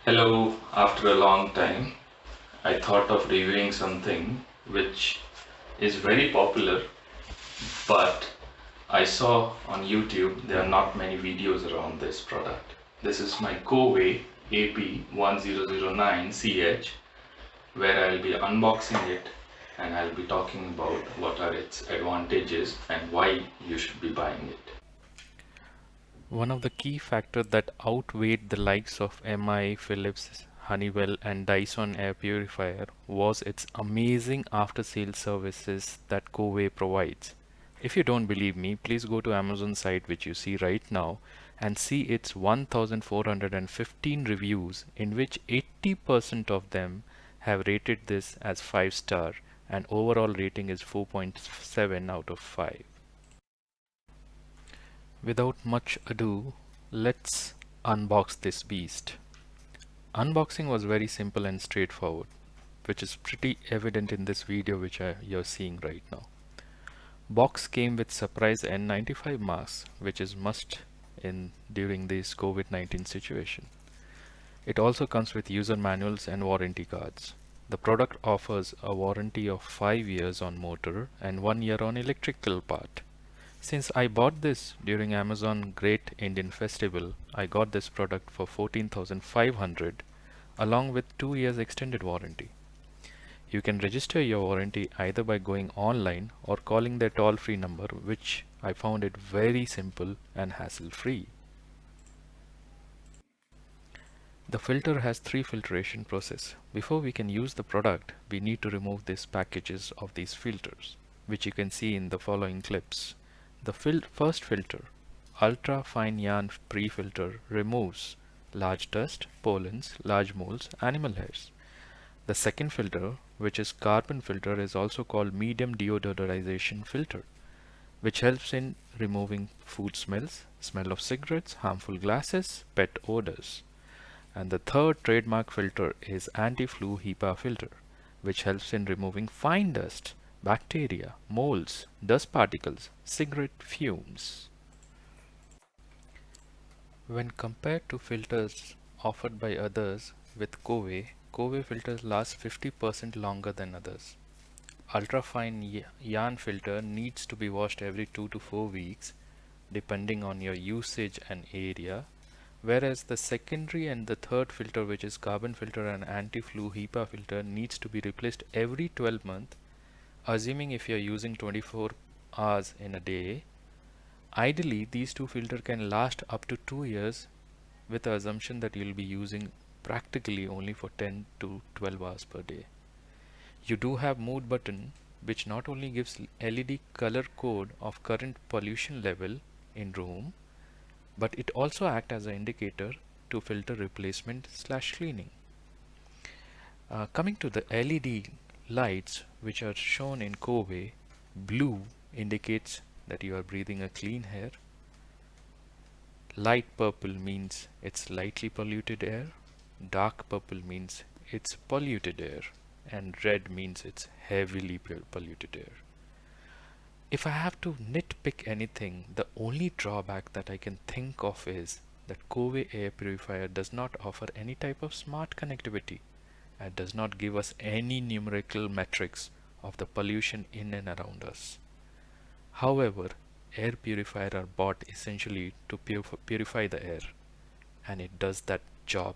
Hello, after a long time, I thought of reviewing something which is very popular, but I saw on YouTube there are not many videos around this product. This is my Coway AP-1009CH, where I'll be unboxing it and I'll be talking about what are its advantages and why you should be buying it. One of the key factors that outweighed the likes of MI, Philips, Honeywell and Dyson Air Purifier was its amazing after-sales services that Coway provides. If you don't believe me, please go to Amazon site which you see right now and see its 1415 reviews, in which 80% of them have rated this as 5 star and overall rating is 4.7 out of 5. Without much ado, let's unbox this beast. Unboxing was very simple and straightforward, which is pretty evident in this video which you're seeing right now. Box came with surprise N95 mask, which is must in during this COVID-19 situation. It also comes with user manuals and warranty cards. The product offers a warranty of 5 years on motor and 1 year on electrical part. Since I bought this during Amazon Great Indian Festival, I got this product for 14,500 along with 2 years extended warranty. You can register your warranty either by going online or calling their toll-free number, which I found it very simple and hassle-free. The filter has 3 filtration process. Before we can use the product, we need to remove these packages of these filters, which you can see in the following clips. The first filter, ultra fine yarn pre-filter, removes large dust, pollens, large molds, animal hairs. The second filter, which is carbon filter, is also called medium deodorization filter, which helps in removing food smells, smell of cigarettes, harmful gases, pet odors. And the third trademark filter is anti-flue HEPA filter, which helps in removing fine dust, bacteria, molds, dust particles, cigarette fumes. When compared to filters offered by others with Coway filters last 50% longer than others. Ultrafine yarn filter needs to be washed every 2 to 4 weeks depending on your usage and area, whereas the secondary and the third filter, which is carbon filter and anti-flue HEPA filter, needs to be replaced every 12 months, assuming if you're using 24 hours in a day. Ideally, these two filters can last up to 2 years with the assumption that you'll be using practically only for 10 to 12 hours per day. You do have mood button, which not only gives LED color code of current pollution level in room, but it also acts as an indicator to filter replacement / cleaning. Coming to the LED lights, which are shown in Coway, blue indicates that you are breathing a clean air. Light purple means it's lightly polluted air. Dark purple means it's polluted air. And red means it's heavily polluted air. If I have to nitpick anything, the only drawback that I can think of is that Coway Air Purifier does not offer any type of smart connectivity and does not give us any numerical metrics of the pollution in and around us. However, air purifiers are bought essentially to purify the air, and it does that job